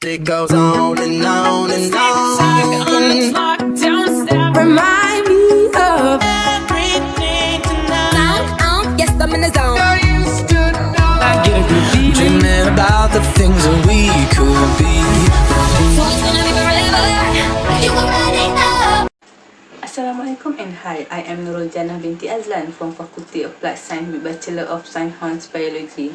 It goes on and on and on. Remind me of everything tonight. Yes, I'm in the zone. I used to know. I get a good feeling. Dreaming about the things that we could be. Assalamualaikum and hi, I am Binti Azlan from Faculty of Applied Science with Bachelor of Science Honors Biology.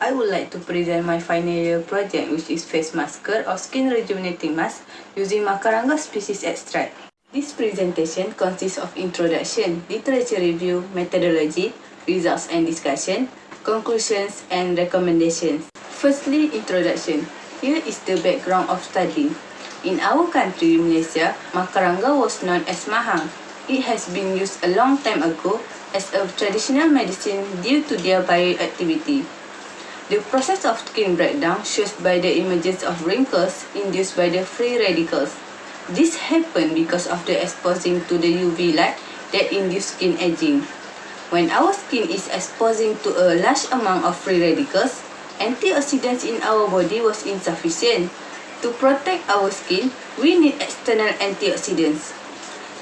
I would like to present my final year project, which is face masker or skin rejuvenating mask using Macaranga species extract. This presentation consists of introduction, literature review, methodology, results and discussion, conclusions and recommendations. Firstly, introduction. Here is the background of study. In our country, Malaysia, Macaranga was known as mahang. It has been used a long time ago as a traditional medicine due to their bioactivity. The process of skin breakdown shows by the emergence of wrinkles induced by the free radicals. This happened because of the exposing to the UV light that induce skin aging. When our skin is exposing to a large amount of free radicals, antioxidants in our body was insufficient. To protect our skin, we need external antioxidants.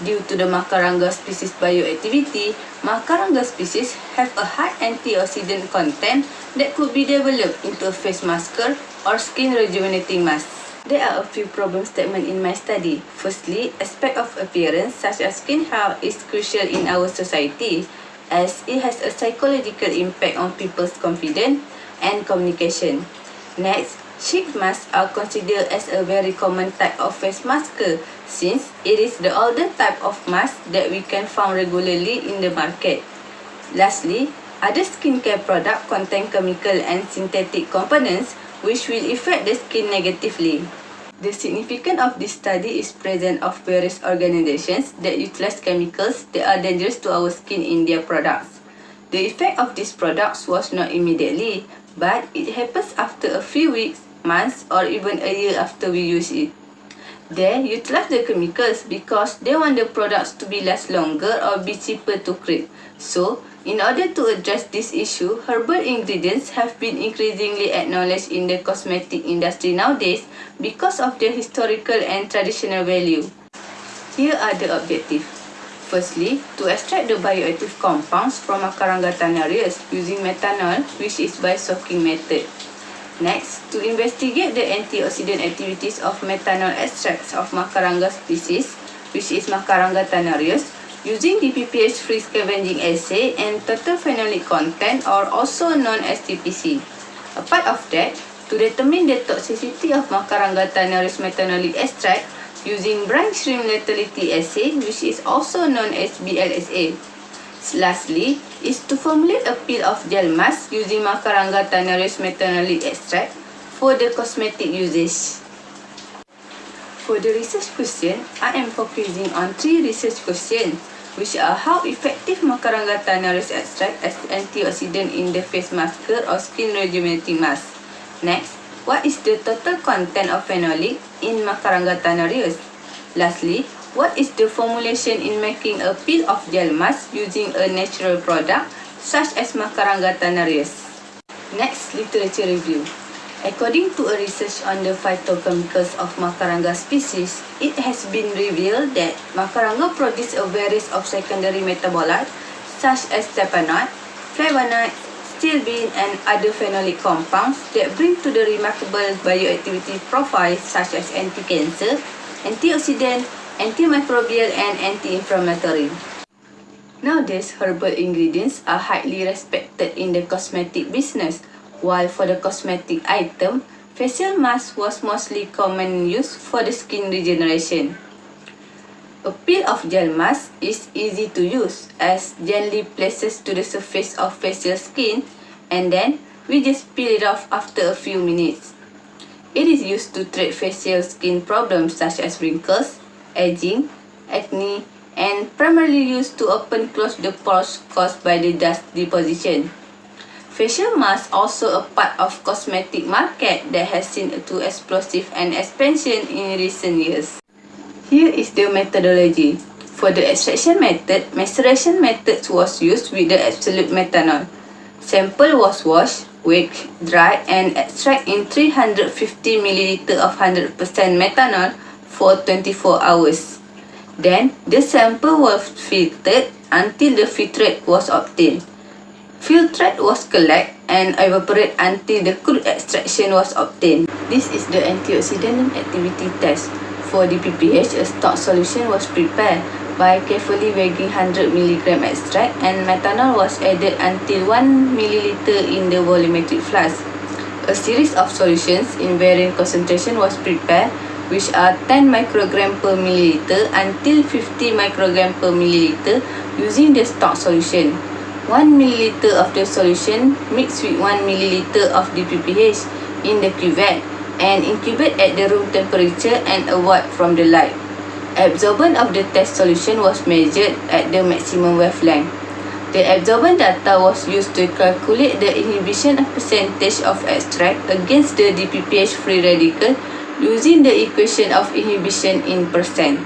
Due to the Macaranga species bioactivity, Macaranga species have a high antioxidant content that could be developed into a face masker or skin rejuvenating mask. There are a few problem statements in my study. Firstly, aspect of appearance such as skin health is crucial in our society as it has a psychological impact on people's confidence and communication. Next, sheet masks are considered as a very common type of face masker since it is the older type of mask that we can find regularly in the market. Lastly, other skincare products contain chemical and synthetic components which will affect the skin negatively. The significance of this study is presence of various organizations that utilize chemicals that are dangerous to our skin in their products. The effect of these products was not immediately, but it happens after a few weeks, months, or even a year after we use it. They utilize the chemicals because they want the products to be last longer or be cheaper to create. So, in order to address this issue, herbal ingredients have been increasingly acknowledged in the cosmetic industry nowadays because of their historical and traditional value. Here are the objectives. Firstly, to extract the bioactive compounds from Macaranga tanarius using methanol, which is by soaking method. Next, to investigate the antioxidant activities of methanol extracts of Macaranga species, which is Macaranga tanarius, using Dpph-free scavenging assay and total phenolic content, or also known as TPC. Apart of that, to determine the toxicity of Macaranga tanarius methanolic extract using brine shrimp lethality assay, which is also known as BLSA. Lastly, is to formulate a peel of gel mask using Macaranga tanarius methanolic extract for the cosmetic usage. For the research question, I am focusing on 3 research questions, which are how effective Macaranga tanarius extract as antioxidant in the face masker or skin rejuvenating mask. Next, what is the total content of phenolic in Macaranga tanarius? Lastly, what is the formulation in making a peel of gel mask using a natural product such as Macaranga tanarius? Next, literature review. According to a research on the phytochemicals of Macaranga species, it has been revealed that Macaranga produces a variety of secondary metabolites such as terpenoid, flavonoid, stilbene, and other phenolic compounds that bring to the remarkable bioactivity profiles such as anti-cancer, antioxidant, antimicrobial, and anti-inflammatory. Nowadays, herbal ingredients are highly respected in the cosmetic business, while for the cosmetic item, facial mask was mostly common use for the skin regeneration. A peel of gel mask is easy to use as gently places to the surface of facial skin and then we just peel it off after a few minutes. It is used to treat facial skin problems such as wrinkles, aging, acne, and primarily used to open close the pores caused by the dust deposition. Facial masks also a part of cosmetic market that has seen an explosive and expansion in recent years. Here is the methodology. For the extraction method, maceration methods was used with the absolute methanol. Sample was washed, wake, dry, and extract in 350 ml of 100% methanol for 24 hours. Then, the sample was filtered until the filtrate was obtained. Filtrate was collected and evaporated until the crude extraction was obtained. This is the antioxidant activity test. For Dpph, a stock solution was prepared by carefully weighing 100 mg extract and methanol was added until 1 ml in the volumetric flask. A series of solutions in varying concentration was prepared, which are 10 microgram per milliliter until 50 microgram per milliliter using the stock solution. 1 milliliter of the solution mixed with 1 milliliter of Dpph in the cuvette and incubate at the room temperature and avoid from the light. Absorbance of the test solution was measured at the maximum wavelength. The absorbance data was used to calculate the inhibition percentage of extract against the Dpph free radical using the equation of inhibition in percent.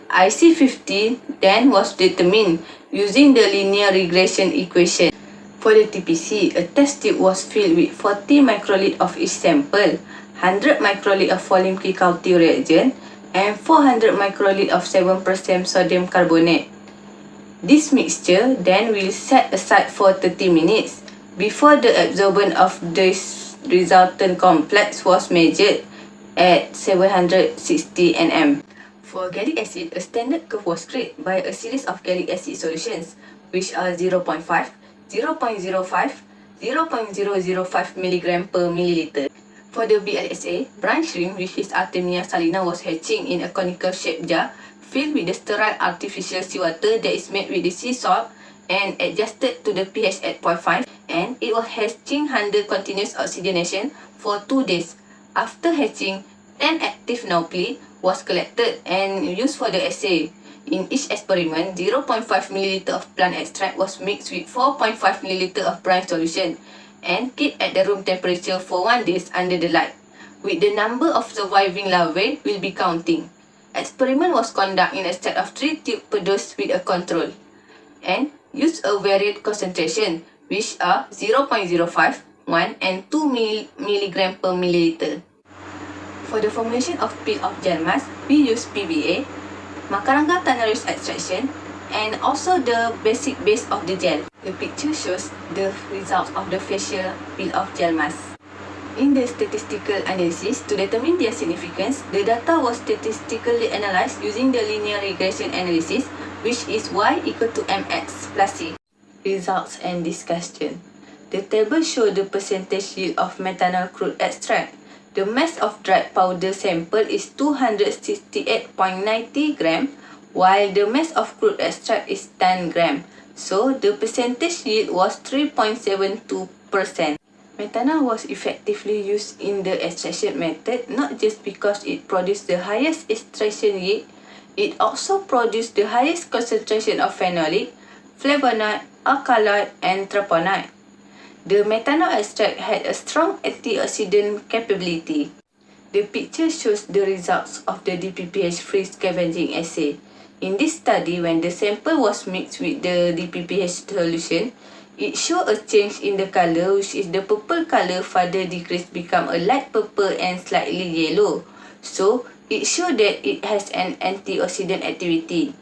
IC50 then was determined using the linear regression equation. For the TPC, a test tube was filled with 40 microliter of each sample, 100 microliter of volume K-Cauti reagent, and 400 microliter of 7% sodium carbonate. This mixture then will set aside for 30 minutes before the absorbance of this resultant complex was measured at 760 nm. For gallic acid, a standard curve was created by a series of gallic acid solutions, which are 0.5, 0.05, 0.005 mg per milliliter. For the BLSA, brine shrimp, which is Artemia salina, was hatching in a conical shaped jar filled with the sterile artificial seawater that is made with the sea salt and adjusted to the pH at 0.5, and it was hatching under continuous oxygenation for 2 days. After hatching, 10 active nauplies was collected and used for the assay. In each experiment, 0.5 ml of plant extract was mixed with 4.5 ml of brine solution and kept at the room temperature for 1 day under the light, with the number of surviving larvae will be counting. Experiment was conducted in a set of 3 tubes per dose with a control and used a varied concentration, which are 0.05, 1 and 2 mg per milliliter. For the formulation of peel of gel mask, we use PBA, Macaranga tanarus extraction, and also the basic base of the gel. The picture shows the results of the facial peel of gel mask. In the statistical analysis, to determine their significance, the data was statistically analyzed using the linear regression analysis, which is y equal to mx plus c. Results and discussion. The table shows the percentage yield of methanol crude extract. The mass of dried powder sample is 268.90 gram, while the mass of crude extract is 10 gram. So, the percentage yield was 3.72%. Methanol was effectively used in the extraction method not just because it produced the highest extraction yield, it also produced the highest concentration of phenolic, flavonoid, alkaloid, and terpenoid. The methanol extract had a strong antioxidant capability. The picture shows the results of the Dpph-free scavenging assay. In this study, when the sample was mixed with the Dpph solution, it showed a change in the color, which is the purple color further decreased become a light purple and slightly yellow. So, it showed that it has an antioxidant activity.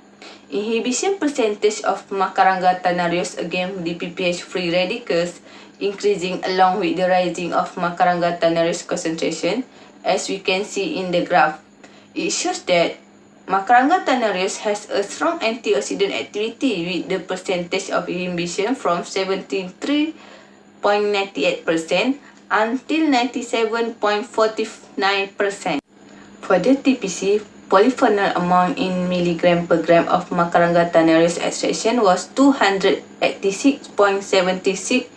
Inhibition percentage of Macaranga tanarus against Dpph free radicals increasing along with the rising of Macaranga tanarus concentration, as we can see in the graph. It shows that Macaranga tanarus has a strong antioxidant activity with the percentage of inhibition from 73.98% until 97.49%. For the TPC, polyphenol amount in milligram per gram of Macaranga tanarus extraction was 286.76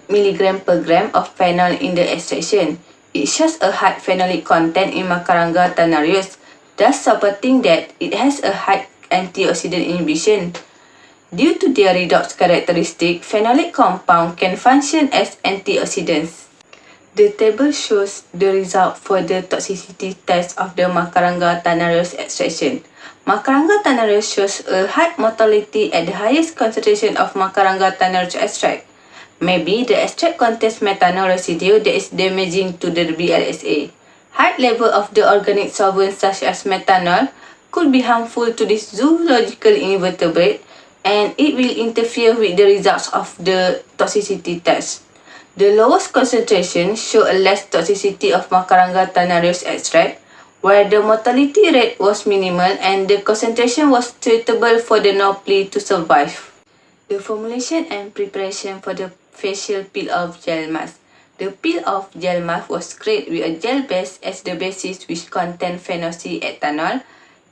mg per gram of phenol in the extraction. It shows a high phenolic content in Macaranga tanarus, thus supporting that it has a high antioxidant inhibition. Due to their redox characteristic, phenolic compound can function as antioxidants. The table shows the result for the toxicity test of the Macaranga tanarus extraction. Macaranga tanarus shows a high mortality at the highest concentration of Macaranga tanarus extract. Maybe the extract contains methanol residue that is damaging to the BLSA. High level of the organic solvents such as methanol could be harmful to this zoological invertebrate, and it will interfere with the results of the toxicity test. The lowest concentration show a less toxicity of Macaranga tanarius extract, where the mortality rate was minimal and the concentration was suitable for the Nopli to survive. The formulation and preparation for the facial peel-off gel mask. The peel-off gel mask was created with a gel base as the basis which contained phenoxyethanol,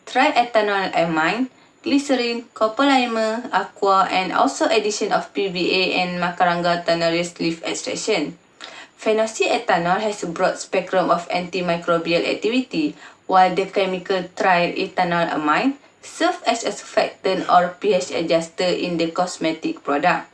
triethanolamine, glycerin, copolymer, aqua, and also addition of PVA and Macaranga tanarius leaf extraction. Phenoxyethanol has a broad spectrum of antimicrobial activity, while the chemical triethanolamine serves as a surfactant or pH adjuster in the cosmetic product.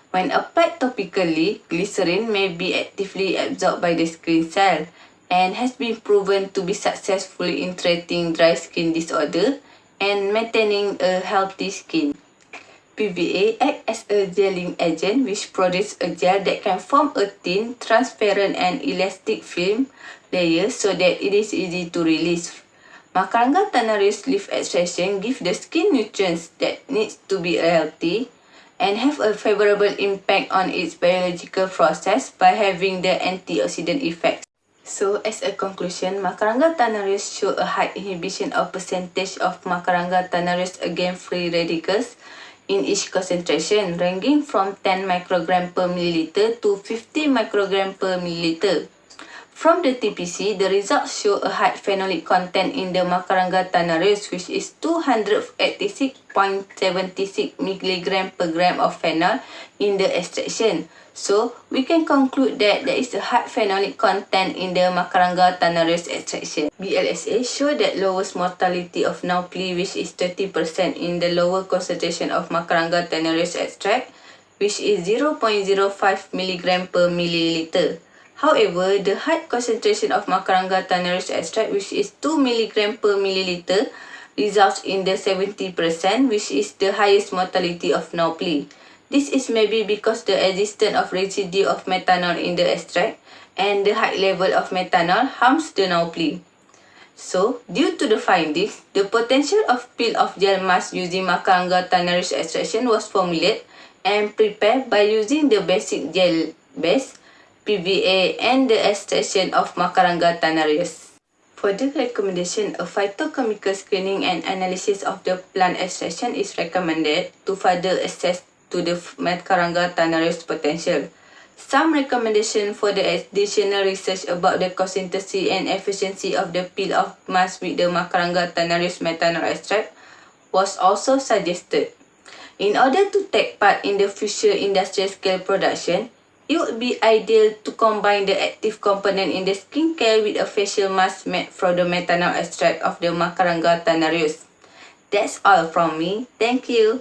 When applied topically, glycerin may be actively absorbed by the skin cell and has been proven to be successful in treating dry skin disorder and maintaining a healthy skin. PVA acts as a gelling agent which produces a gel that can form a thin, transparent and elastic film layer so that it is easy to release. Macaranga tanarius leaf extraction gives the skin nutrients that needs to be healthy and have a favorable impact on its biological process by having the antioxidant effects. So, as a conclusion, Macaranga tanarius show a high inhibition of percentage of Macaranga tanarius against free radicals in each concentration, ranging from 10 microgram per milliliter to 50 microgram per milliliter. From the TPC, the results show a high phenolic content in the Macaranga tanarius, which is 286.76 mg per gram of phenol in the extraction. So, we can conclude that there is a high phenolic content in the Macaranga tanarius extraction. BLSA show that lowest mortality of Nopli, which is 30% in the lower concentration of Macaranga tanarius extract, which is 0.05 mg per milliliter. However, the high concentration of Macaranga tanarius extract, which is 2 mg per milliliter, results in the 70%, which is the highest mortality of Nopli. This is maybe because the existence of residue of methanol in the extract and the high level of methanol harms the Nopli. So, due to the findings, the potential of peel-off gel mask using Macaranga tanarius extraction was formulated and prepared by using the basic gel base, PVA, and the extraction of Macaranga tanarius. For the recommendation, a phytochemical screening and analysis of the plant extraction is recommended to further assess to the Macaranga tanarius potential. Some recommendation for the additional research about the consistency and efficiency of the peel-off mask with the Macaranga tanarius methanol extract was also suggested. In order to take part in the future industrial scale production, it would be ideal to combine the active component in the skincare with a facial mask made from the methanol extract of the Macaranga tanarius. That's all from me. Thank you.